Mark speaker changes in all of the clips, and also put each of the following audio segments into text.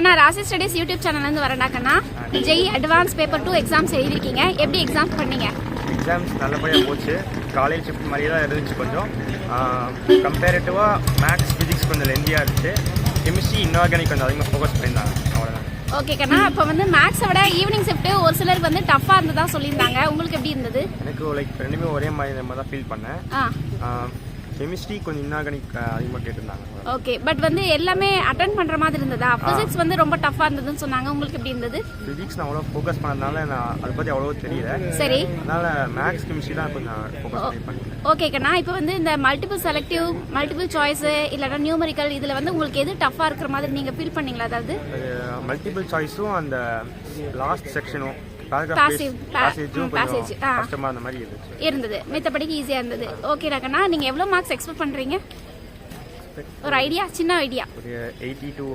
Speaker 1: கண்ணா ராசி studies YouTube சேனல்லேருந்து வரேன்டா கண்ணா. ஜெய் அட்வான்ஸ் பேப்பர் 2 எக்ஸாம்ஸ் எழுதிருக்கீங்க. எப்படி எக்ஸாம் பண்ணீங்க?
Speaker 2: எக்ஸாம்ஸ் நல்லபடியாக போச்சு. காலேஜ் ஷிஃப்ட் மாதிரி தான் இருந்துச்சு. கொஞ்சம் கம்பேரிட்டிவாக மேக்ஸ் ஃபிசிக்ஸ் கொஞ்சம் லெந்தியாக இருந்துச்சு. கெமிஸ்ட்ரி இன்ஆர்கானிக் கொஞ்சம் அதிகமாக ஃபோக்கஸ் பண்ணியிருந்தாங்க. அவ்வளோதான்.
Speaker 1: ஓகே கண்ணா, இப்போ வந்து மேக்ஸை விட ஈவினிங் ஷிஃப்ட் ஒரு சிலருக்கு வந்து டஃப்பாக இருந்ததா சொல்லியிருந்தாங்க. உங்களுக்கு எப்படி இருந்தது?
Speaker 2: எனக்கு ரெண்டுமே ஒரே மாதிரி தான் ஃபீல் பண்ணேன். கெமிஸ்ட்ரி கொஞ்சம் இன்ஆர்கானிக் அதிகமாக கேட்டிருந்தாங்க.
Speaker 1: ஓகே, பட் வந்து எல்லாமே அட்டென்ட் பண்ணுற மாதிரி இருந்ததா? ஃபிசிக்ஸ் வந்து ரொம்ப டஃப்பாக இருந்ததுன்னு சொன்னாங்க. உங்களுக்கு எப்படி இருந்தது?
Speaker 2: ஃபிசிக்ஸ் நான் அவ்வளோ ஃபோக்கஸ் பண்ணதுனால நான் அதை பற்றி அவ்வளோ தெரியல.
Speaker 1: சரி,
Speaker 2: அதனால மேக்ஸ் கெமிஸ்ட்ரி தான் கொஞ்சம் ஃபோக்கஸ் பண்ணேன்.
Speaker 1: ஓகே கண்ணா, இப்போ வந்து இந்த மல்டிபிள் செலக்டிவ், மல்டிபிள் சாய்ஸு இல்லைனா நியூமரிக்கல் இதில் வந்து உங்களுக்கு எது டஃப்பாக இருக்கிற மாதிரி நீங்கள் ஃபீல் பண்ணீங்களா? அதாவது
Speaker 2: மல்டிபிள் சாய்ஸும் அந்த லாஸ்ட் செக்ஷனும்
Speaker 1: இருந்தது, மித்தபடிக்கு ஈஸியா இருந்தது. ஓகே கண்ணா, நீங்க எவ்வளவு மார்க்ஸ் எக்ஸ்பெக்ட் பண்றீங்க? ஒரு ஐடியா, சின்ன ஐடியா.
Speaker 2: ஒரு 80 to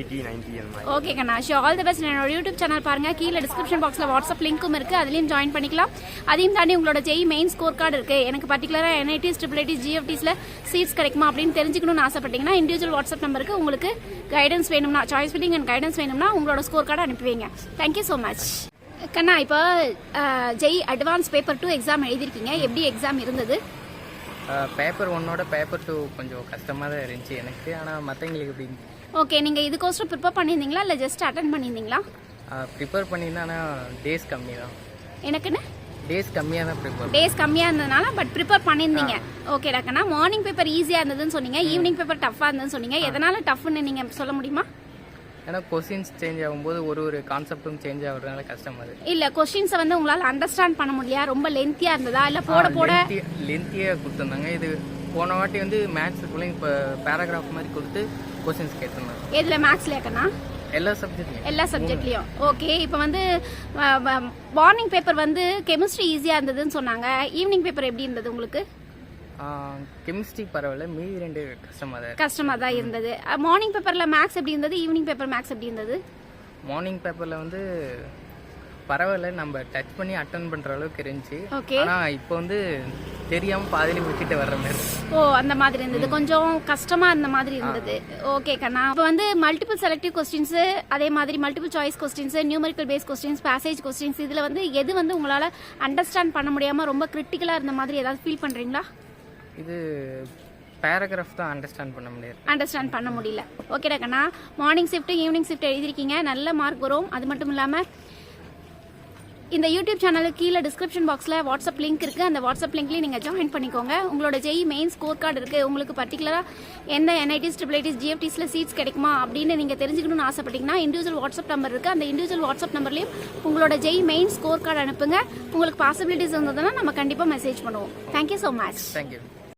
Speaker 2: 80 90 அந்த மாதிரி.
Speaker 1: ஓகே கண்ணா, ஷோ ஆல் தி பெஸ்ட். என்னோட யூடியூப் சேனல் பாருங்க, கீழே டிஸ்கிரிப்ஷன் பாக்ஸ்ல வாட்ஸ்அப் லிங்க்கும் இருக்கு, அதுலயும் ஜாயின் பண்ணிக்கலாம். அதையும் தாண்டி உங்களோட ஜெய் மெயின் ஸ்கோர் கார்டு இருக்கு. எனக்கு பர்டிகுலரா NITs, IIITs, GFTஸ்ல சீட்ஸ் கிடைக்குமா அப்படின்னு தெரிஞ்சுக்கணும்னு ஆசைப்பட்டீங்கன்னா இண்டிவிஜுவல் வாட்ஸ்அப் நம்பருக்கு உங்களுக்கு கைடன்ஸ் வேணும்னா, சாய்ஸ் ஃபில்லிங் அண்ட் கைடன்ஸ் வேணும்னா உங்களோட ஸ்கோர் கார்டு அனுப்புவீங்க. Thank you so much. கண்ணா, இப்போ ஜெய் அட்வான்ஸ் பேப்பர் 2 எக்ஸாம் எழுதிருக்கீங்க. எப்படி எக்ஸாம் இருந்தது?
Speaker 3: பேப்பர் 1ஓட பேப்பர் 2 கொஞ்சம் கஷ்டமாக தான் இருந்துச்சு எனக்கு. ஆனால் மற்றவங்களுக்கு எப்படி?
Speaker 1: ஓகே, நீங்கள் இதுக்கோசரம் ப்ரிப்பேர் பண்ணியிருந்தீங்களா இல்லை ஜஸ்ட் அட்டன் பண்ணியிருந்தீங்களா?
Speaker 3: ப்ரிப்பேர் பண்ணியிருந்தேன், ஆனால் டேஸ் கம்மி தான்.
Speaker 1: எனக்குன்னு
Speaker 3: டேஸ் கம்மியாக தான்
Speaker 1: டேஸ் கம்மியாக இருந்ததுனால பட் ப்ரிப்பேர் பண்ணியிருந்தீங்க. ஓகே டாக்கண்ணா, மார்னிங் பேப்பர் ஈஸியாக இருந்ததுன்னு சொன்னீங்க, ஈவினிங் பேப்பர் டஃப்பாக இருந்ததுன்னு சொன்னீங்க. எதனால டஃப்னு நீங்கள் சொல்ல முடியுமா?
Speaker 3: ஏன்னா கொஸ்டின்ஸ் சேஞ்ச் ஆகும்போது ஒரு கான்செப்டும் சேஞ்ச் ஆகுறதுனால கஷ்டமாக இருக்குது.
Speaker 1: இல்லை, கொஸ்டின்ஸை வந்து உங்களால் அண்டர்ஸ்டாண்ட் பண்ண முடியல, ரொம்ப லென்த்தியாக இருந்ததா இல்லை போட
Speaker 3: லென்த்தியாக கொடுத்துருந்தாங்க. இது போன வாட்டி வந்து மேத்ஸுக்குள்ளே இப்போ பேராகிராஃப் மாதிரி கொடுத்து கொஸ்டின்ஸ் கேட்டிருந்தாங்க.
Speaker 1: எதில்? மேக்ஸ்லையா கண்ணா?
Speaker 3: எல்லா சப்ஜெக்ட்லையும்.
Speaker 1: ஓகே, இப்போ வந்து மார்னிங் பேப்பர் வந்து கெமிஸ்ட்ரி ஈஸியாக இருந்ததுன்னு சொன்னாங்க. ஈவினிங் பேப்பர் எப்படி இருந்தது உங்களுக்கு?
Speaker 3: கெமிஸ்ட்ரி பரவாயில்ல, மீதி 2 கஷ்டமாக
Speaker 1: தான் இருந்தது. மார்னிங் பேப்பரில் மேக்ஸ் எப்படி இருந்தது? ஈவினிங் பேப்பர் மேக்ஸ் எப்படி இருந்தது?
Speaker 3: மார்னிங் பேப்பரில் வந்து பரவாயில்ல, நம்ம டச் பண்ணி அட்டன் பண்ணுற அளவுக்கு இருந்துச்சு.
Speaker 1: ஓகே,
Speaker 3: ஆனால் இப்போ வந்து தெரியாமல் பாதியில விட்டுட்டு வர்ற மாதிரி.
Speaker 1: அந்த மாதிரி இருந்தது, கொஞ்சம் கஷ்டமாக இருந்த மாதிரி இருந்தது. ஓகே கண்ணா, இப்போ வந்து மல்டிபிள் செலக்டிவ் கொஸ்டின்ஸு, அதே மாதிரி multiple choice questions, numerical based questions, passage questions, இதில் வந்து எது வந்து உங்களால் அண்டர்ஸ்டாண்ட் பண்ண முடியாமல் ரொம்ப கிரிட்டிக்கலாக இருந்த மாதிரி ஏதாவது ஃபீல் பண்ணுறீங்களா?
Speaker 3: இது பேராகிராஃப் தான் அண்டர்ஸ்டாண்ட் பண்ண முடியல. ஓகேடா கண்ணா, மார்னிங் ஷிஃப்ட் ஈவினிங் ஷிஃப்ட் எழுதிருக்கீங்க, நல்ல மார்க் வரும். அது மட்டும் இல்லாமல் இந்த யூடியூப் சேனலுக்கு கீழே டிஸ்கிரிப்ஷன் பாக்ஸில் வாட்ஸ்அப் லிங்க் இருக்குது, அந்த வாட்ஸ்அப் லிங்க்லேயும் நீங்கள் ஜாயின் பண்ணிக்கோங்க. உங்களோட ஜெய் மெயின் ஸ்கோர் கார்டு இருக்குது. உங்களுக்கு பர்டிகுலராக எந்த NITs, IIITs, GFTஸ்ல சீட்ஸ் கிடைக்குமா அப்படின்னு நீங்கள் தெரிஞ்சுக்கணும்னு ஆசைப்பட்டீங்கன்னா இண்டிவிஜுவல் வாட்ஸ்அப் நம்பர் இருக்குது, அந்த இண்டிவிஜுவல் வாட்ஸ்அப் நம்பர்லேயும் உங்களோட ஜெய் மெயின் ஸ்கோர் கார்டு அனுப்புங்க. உங்களுக்கு பாசிபிலிட்டிஸ் இருந்ததுன்னா நம்ம கண்டிப்பாக மெசேஜ் பண்ணுவோம். Thank you so much. தேங்க்யூ.